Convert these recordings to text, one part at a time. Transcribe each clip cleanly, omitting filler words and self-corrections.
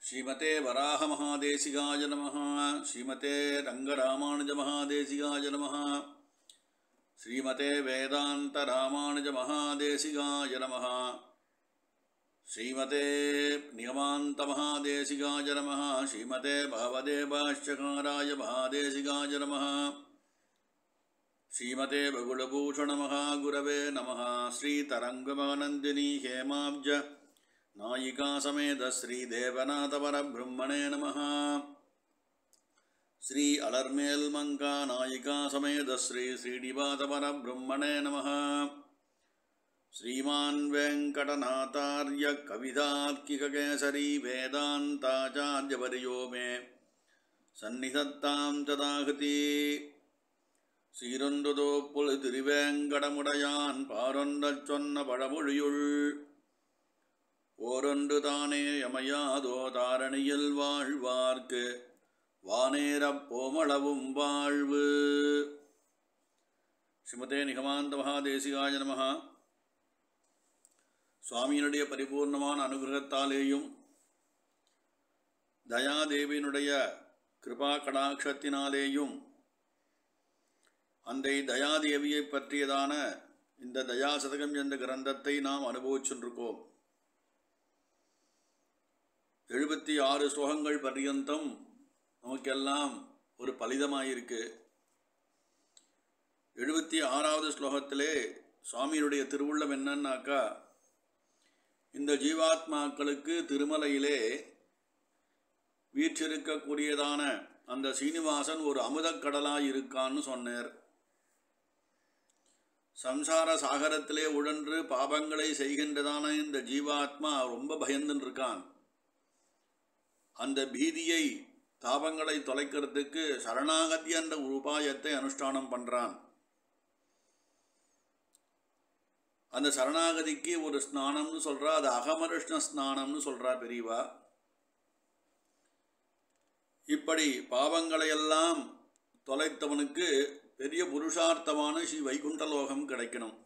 श्रीमते वराहमहादेशिकाय नमः। श्रीमते रंगरामानुजमहादेशिकाय नमः। श्रीमते वेदान्तरामानुजमहादेशिकाय नमः। श्रीमते निगमान्तमहादेशिकाय नमः। श्रीमते भावदेवाश्चकाराय महादेशिकाय नमः। श्रीमते बगुलभूषणमहागुरवे नमः। श्रीतरङ्गमनन्दिनी हेमाब्ज नायिका समेत श्रीदेवनाथपरब्रह्मणे नमः। श्री अलर्मेल्मङ्का नायिका समेत श्रीनिवासपरब्रह्मणे नमः। श्रीमान् वेङ्कटनाथार्य कवितार्किककेसरी वेदान्ताचार्यवर्यो मे सन्निधत्तां तदाहृति। சீரொன்றுதோப்புல் திருவேங்கடமுடையான் பாரொன்றச் சொன்ன பழமொழியுள் ஓரொன்று தானே யமையாதோ தாரணியில் வாழ்வார்க்கு வானேரப் போமளவும் வாழ்வு. ஸ்ரீமதே நிகமாந்த மகாதேசிகாய நமஹ. சுவாமியினுடைய பரிபூர்ணமான அனுகிரகத்தாலேயும் தயாதேவியினுடைய கிருபா கடாட்சத்தினாலேயும் அந்த தயாதேவியை பற்றியதான இந்த தயாசதகம் என்ற கிரந்தத்தை நாம் அனுபவிச்சுருக்கோம். 76 ஸ்லோகங்கள் பர்யந்தம் நமக்கெல்லாம் ஒரு பலிதமாயிருக்கு. 76வது ஸ்லோகத்திலே சுவாமியுடைய திருவுள்ளம் என்னன்னாக்கா, இந்த ஜீவாத்மாக்களுக்கு திருமலையிலே வீற்றிருக்கக்கூடியதான அந்த சீனிவாசன் ஒரு அமுதக்கடலாய் இருக்கான்னு சொன்னார். சம்சார சாகரத்திலே உழன்று பாபங்களை செய்கின்றதான இந்த ஜீவாத்மா ரொம்ப பயந்துன்னு இருக்கான். அந்த பீதியை தாபங்களை தொலைக்கிறதுக்கு சரணாகதி என்ற ஒரு உபாயத்தை அனுஷ்டானம் பண்ணுறான். அந்த சரணாகதிக்கு ஒரு ஸ்நானம்னு சொல்கிறா, அது அகமருஷ்ண ஸ்நானம்னு சொல்கிறா பெரியவா. இப்படி பாவங்களையெல்லாம் தொலைத்தவனுக்கு பெரிய புருஷார்த்தமான ஸ்ரீ வைகுண்டலோகம் கிடைக்கணும்.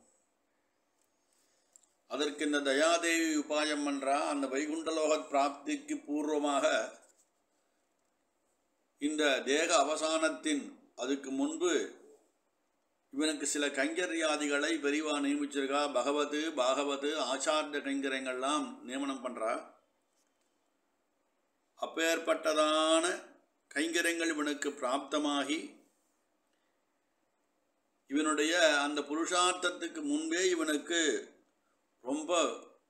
அதற்கு இந்த தயாதேவி உபாயம் பண்ணுறா. அந்த வைகுண்டலோக பிராப்திக்கு பூர்வமாக இந்த தேக அவசானத்தின் அதுக்கு முன்பு இவனுக்கு சில கைங்கரியாதிகளை பெரிவா நியமிச்சிருக்கா. பாகவத்து ஆச்சாரிய கைங்கரியங்கள்லாம் நியமனம் பண்ணுறா. அப்பேற்பட்டதான கைங்கரியங்கள் இவனுக்கு பிராப்தமாகி இவனுடைய அந்த புருஷார்த்தத்துக்கு முன்பே இவனுக்கு ரொம்ப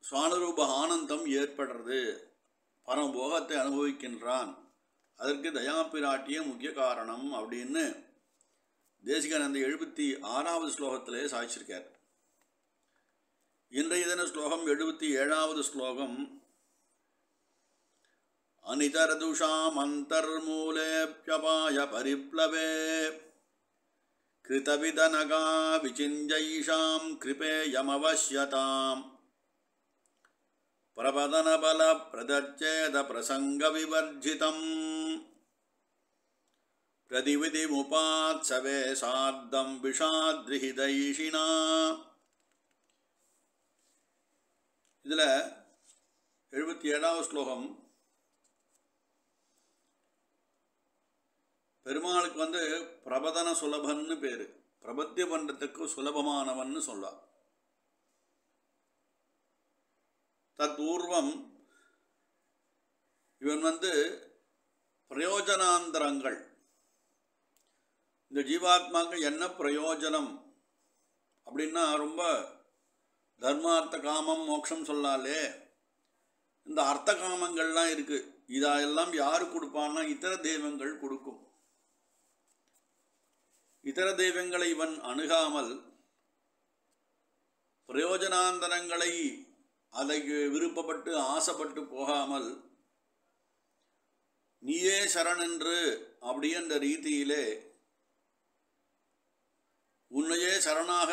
சுவானுரூப ஆனந்தம் ஏற்படுறது, பரமபோகத்தை அனுபவிக்கின்றான். அதற்கு தயாபிராட்டிய முக்கிய காரணம் அப்படின்னு தேசிகன் அந்த 76வது ஸ்லோகத்திலே சாய்ச்சிருக்கார். இன்றைய தின ஸ்லோகம் 77வது ஸ்லோகம். அனிதரதுஷாம் அந்தர்மூலேப்யபாய பரிப்ளவே கிருதவிதனகா விசிஞ்சைஷாம் கிருபேயமவஷ்யதாம் பிரபதனபல பிரதச்சேத பிரசங்க விவர்ஜிதம் பிரதிவிதிமுபாத்சவே சார்த்தம் விஷாத்ரிஹிதைஷினா. இதில் 77வது ஸ்லோகம். பெருமாளுக்கு பிரபதன சுலபன்னு பேர். பிரபத்திய பண்டத்துக்கு சுலபமானவன்னு சொல்லலாம். தத்பூர்வம் இவன் பிரயோஜனாந்தரங்கள், இந்த ஜீவாத்மாக்கு என்ன பிரயோஜனம் அப்படின்னா, ரொம்ப தர்மார்த்த காமம் மோட்சம் சொல்லாலே இந்த அர்த்த காமங்கள்லாம் இருக்குது. இதெல்லாம் யாரு கொடுப்பான்னா இதர தெய்வங்கள் கொடுக்கும். இதர தெய்வங்களை இவன் அணுகாமல் பிரயோஜனாந்தரங்களை அதை விருப்பப்பட்டு ஆசைப்பட்டு போகாமல் நீயே சரண் என்று அப்படின்ற ரீதியிலே உன்னையே சரணாக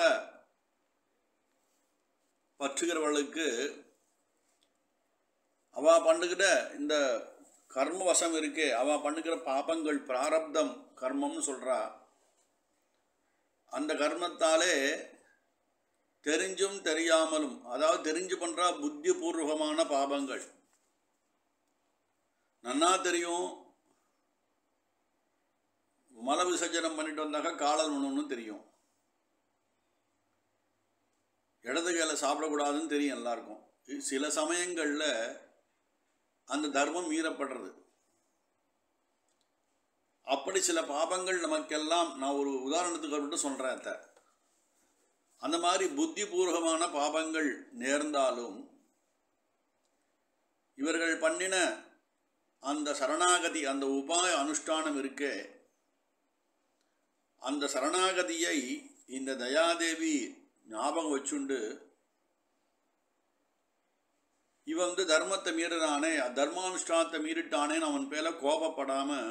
பற்றுகிறவர்களுக்கு அவ பண்ணுகிற இந்த கர்ம வசம் இருக்கே, அவ பண்ணுகிற பாபங்கள் பிராரப்தம் கர்மம்னு சொல்றா. அந்த கர்மத்தாலே தெரிஞ்சும் தெரியாமலும், அதாவது தெரிஞ்சு பண்ணுறா புத்திபூர்வமான பாபங்கள், நன்னா தெரியும். மல விசர்ஜனம் பண்ணிட்டு வந்தாக்கா காலல் உணவுன்னு தெரியும். இடது கையில் சாப்பிடக்கூடாதுன்னு தெரியும் எல்லாருக்கும். சில சமயங்களில் அந்த தர்மம் மீறப்படுறது. அப்படி சில பாபங்கள் நமக்கெல்லாம், நான் ஒரு உதாரணத்துக்கு மட்டும் சொல்கிறேன். அந்த மாதிரி புத்திபூர்வமான பாபங்கள் நேர்ந்தாலும் இவர்கள் பண்ணின அந்த சரணாகதி, அந்த உபாய அனுஷ்டானம் இருக்கே, அந்த சரணாகதியை இந்த தயாதேவி ஞாபகம் வச்சுண்டு இவன் தர்மத்தை மீறினானே, தர்மானுஷ்டானத்தை மீறிட்டானேன்னு அவன் பேர கோபப்படாமல்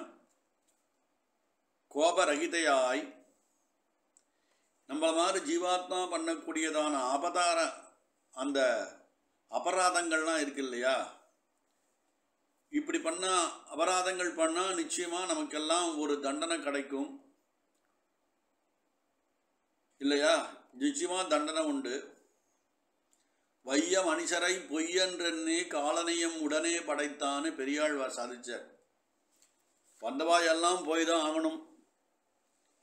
கோபரகிதையாய் நம்மள மாதிரி ஜீவாத்மா பண்ணக்கூடியதான ஆபதார அந்த அபராதங்கள்லாம் இருக்கு இல்லையா, இப்படி பண்ணால் அபராதங்கள் பண்ணால் நிச்சயமாக நமக்கெல்லாம் ஒரு தண்டனை கிடைக்கும் இல்லையா? நிச்சயமாக தண்டனை உண்டு. வைய மனுஷரை பொய்யன்றே காலனையும் உடனே படைத்தான்னு பெரியாழ்வார் சாதிச்சார். வந்தவாயெல்லாம் போய் தான் ஆகணும்.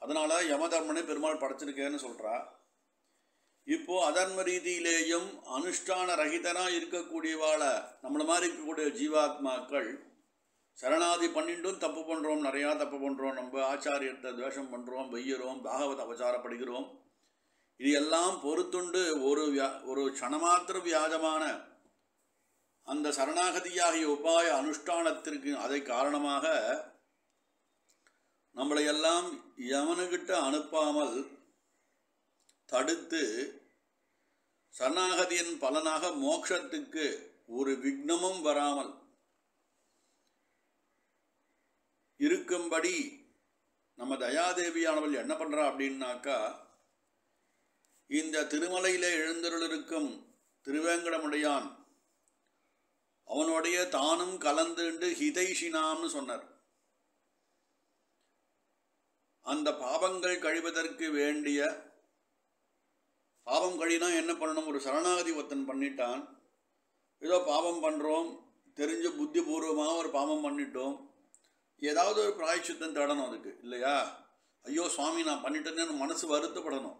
அதனால் யமதர்மனை பெருமாள் படைச்சிருக்கேன்னு சொல்கிறா. இப்போது அதர்ம ரீதியிலேயும் அனுஷ்டான ரகிதனாக இருக்கக்கூடியவாளை நம்மளை மாதிரி இருக்கக்கூடிய ஜீவாத்மாக்கள் சரணாதி பண்ணிட்டும் தப்பு பண்ணுறோம், நிறையா தப்பு பண்ணுறோம். நம்ம ஆச்சாரியத்தை துவேஷம் பண்ணுறோம், வெய்யறோம், பாகவத அபச்சாரப்படுகிறோம். இது எல்லாம் பொறுத்துண்டு ஒரு க்ஷணமாத்திர வியாஜமான அந்த சரணாகதியாகிய உபாய அனுஷ்டானத்திற்கு அதை காரணமாக நம்மளையெல்லாம் யமனுக்கிட்ட அனுப்பாமல் தடுத்து சரணாகதியின் பலனாக மோட்சத்துக்கு ஒரு விக்னமும் வராமல் இருக்கும்படி நம்ம தயாதேவியானவள் என்ன பண்ணுறா அப்படின்னாக்கா, இந்த திருமலையிலே எழுந்தருள் இருக்கும் திருவேங்கடமுடையான் அவனுடைய தானும் கலந்துண்டு ஹிதைஷினாம்னு சொன்னார். அந்த பாபங்கள் கழிவதற்கு வேண்டிய, பாபம் கழினா என்ன பண்ணணும், ஒரு சரணாகதி ஒருத்தன் பண்ணிட்டான், ஏதோ பாபம் பண்ணுறோம், தெரிஞ்ச புத்திபூர்வமாக ஒரு பாபம் பண்ணிட்டோம், ஏதாவது ஒரு பிராயச்சித்தம் தேடணும் அதுக்கு இல்லையா? ஐயோ சுவாமி நான் பண்ணிட்டேன்னு மனசு வருத்தப்படணும்.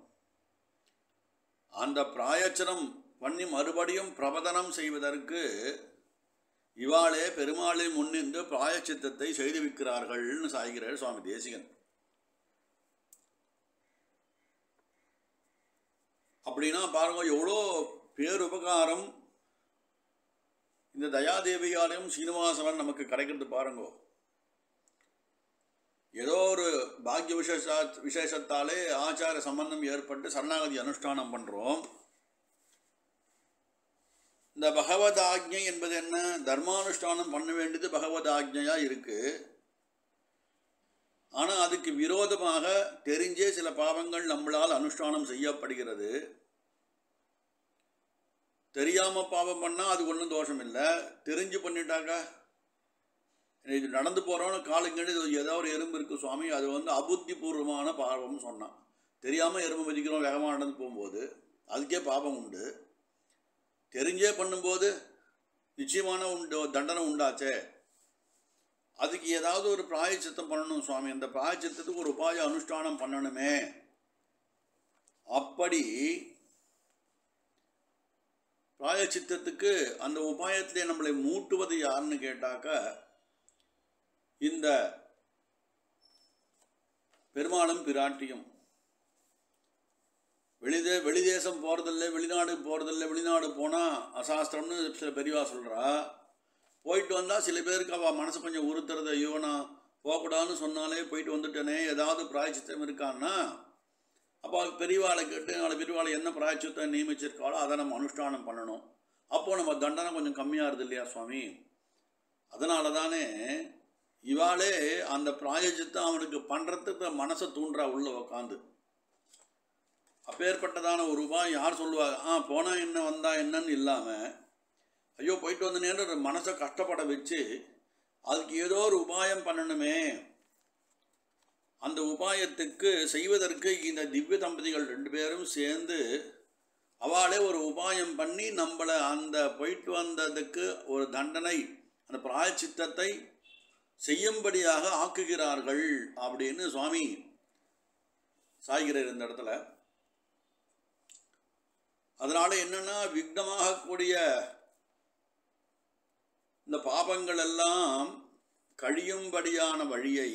அந்த பிராயச்சனம் பண்ணி மறுபடியும் பிரபதனம் செய்வதற்கு இவாளே பெருமாளை முன்னின்று பிராயச்சித்தத்தை செய்து வைக்கிறார்கள்னு சாய்கிறார் சுவாமி தேசிகன். அப்படின்னா பாருங்க, எவ்வளோ பேருபகாரம் இந்த தயாதேவியாலையும் சீனிவாசவன் நமக்கு கிடைக்கிறது பாருங்க. ஏதோ ஒரு பாக்ய விசேஷத்தாலே ஆச்சார சம்பந்தம் ஏற்பட்டு சரணாகதி அனுஷ்டானம் பண்ணுறோம். இந்த பகவத் ஆக்ஞை என்பது என்ன, தர்மானுஷ்டானம் பண்ண வேண்டியது பகவத் ஆக்ஞையாக இருக்குது. ஆனால் அதுக்கு விரோதமாக தெரிஞ்சே சில பாவங்கள் நம்மளால் அனுஷ்டானம் செய்யப்படுகிறது. தெரியாமல் பாவம் பண்ணால் அது ஒன்றும் தோஷம் இல்லை. தெரிஞ்சு பண்ணிட்டாக்கா, இது நடந்து போகிறோன்னு காலுங்கடி ஏதோ ஒரு எறும்பு இருக்குது சுவாமி, அது அபுத்திபூர்வமான பாவம்னு சொன்னான். தெரியாமல் எறும்பு மிதிக்கிறோம் வேகமாக நடந்து போகும்போது, அதுக்கே பாவம் உண்டு. தெரிஞ்சே பண்ணும்போது நிச்சயமான தண்டனை உண்டாச்சே. அதுக்கு ஏதாவது ஒரு பிராயச்சித்தம் பண்ணணும் சுவாமி, அந்த பிராயச்சித்தத்துக்கு ஒரு உபாய அனுஷ்டானம் பண்ணணுமே. அப்படி பிராயச்சித்தத்துக்கு அந்த உபாயத்திலே நம்மளை மூட்டுவது யாருன்னு கேட்டாக்கா, இந்த பெருமாளும் பிராட்டியும். வெளிதேசம் போகிறதில்லை, வெளிநாடு போகிறதில்லை. வெளிநாடு போனால் அசாஸ்திரம்னு சில பெரியவா சொல்கிறா. போயிட்டு வந்தால் சில பேருக்கு அவள் மனசு கொஞ்சம் உறுத்துறது, ஐயோ நான் போகக்கூடாதுன்னு சொன்னாலே போயிட்டு வந்துட்டேனே, ஏதாவது பிராயச்சித்தம் இருக்கான்னா அப்போ பெரியவாளை கேட்டு நாலு பெரியவாளை என்ன பிராயச்சித்தம் நியமிச்சிருக்காளோ அதை நம்ம அனுஷ்டானம் பண்ணணும். அப்போது நம்ம தண்டனை கொஞ்சம் கம்மியாகிறது இல்லையா சுவாமி? அதனால தானே இவாளே அந்த பிராயச்சித்தம் அவனுக்கு பண்ணுறதுக்கு மனசை தூண்டுறா உள்ள உக்காந்து. அப்பேற்பட்டதான ஒரு உபாயம் யார் சொல்லுவாங்க? போனால் என்ன வந்தால் என்னன்னு இல்லாமல், ஐயோ போயிட்டு வந்தனேன்னு மனசை கஷ்டப்பட வச்சு அதுக்கு ஏதோ ஒரு உபாயம் பண்ணணுமே. அந்த உபாயத்துக்கு செய்வதற்கு இந்த திவ்ய தம்பதிகள் ரெண்டு பேரும் சேர்ந்து அவளே ஒரு உபாயம் பண்ணி நம்மளை அந்த போயிட்டு வந்ததுக்கு ஒரு தண்டனை, அந்த பிராயச்சித்தத்தை செய்யும்படியாக ஆக்குகிறார்கள் அப்படின்னு சுவாமி சாய்கிறார் இந்த இடத்துல. அதனால என்னன்னா, விக்னமாகக்கூடிய இந்த பாபங்கள் எல்லாம் கழியும்படியான வழியை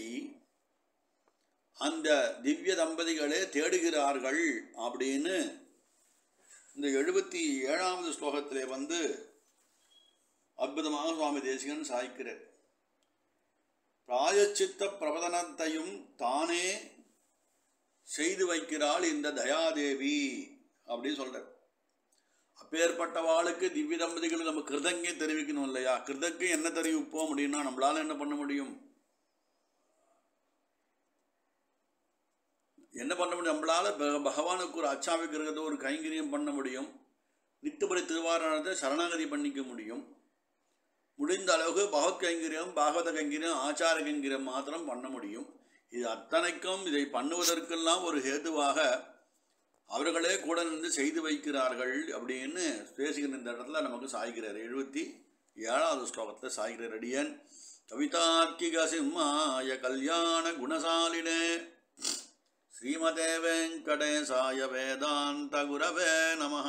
அந்த திவ்ய தம்பதிகளே தேடுகிறார்கள் அப்படின்னு இந்த 77வது ஸ்லோகத்திலே அற்புதமாக சுவாமி தேசிகன் சாய்க்கிறார். பிராயச்சித்த பிரபதனத்தையும் தானே செய்து வைக்கிறாள் இந்த தயாதேவி அப்படின்னு சொல்றார். அப்பேற்பட்டவாளுக்கு திவ்ய தம்பதிகள் நம்ம கிருதங்கே தெரிவிக்கணும் இல்லையா? கிருதக்கு என்ன தெரிவிப்போம் அப்படின்னா நம்மளால என்ன பண்ண முடியும்? என்ன பண்ண முடியும்? நம்மளால பகவானுக்கு ஒரு அச்சாவி கிரகத்தை ஒரு கைங்கரியம் பண்ண முடியும். நித்துபடி திருவாரணத்தை சரணாகதி பண்ணிக்க முடியும். முடிந்த அளவுக்கு பகவத் கைங்கரியம், பாகவத கைங்கரியம், ஆச்சார கைங்கரியம் மாத்திரம் பண்ண முடியும். இது அத்தனைக்கும் இதை பண்ணுவதற்கெல்லாம் ஒரு ஹேதுவாக அவர்களே கூட நின்று செய்து வைக்கிறார்கள் அப்படின்னு தேசிகன் இந்த இடத்துல நமக்கு சாய்கிறார். 77வது ஸ்லோகத்தில் சாய்கிறார். அடியன் கவிதார்க்கிக சிம்மாய கல்யாண குணசாலினே ஸ்ரீமதே வெங்கடேசாய வேதாந்த குரவே நமஹ.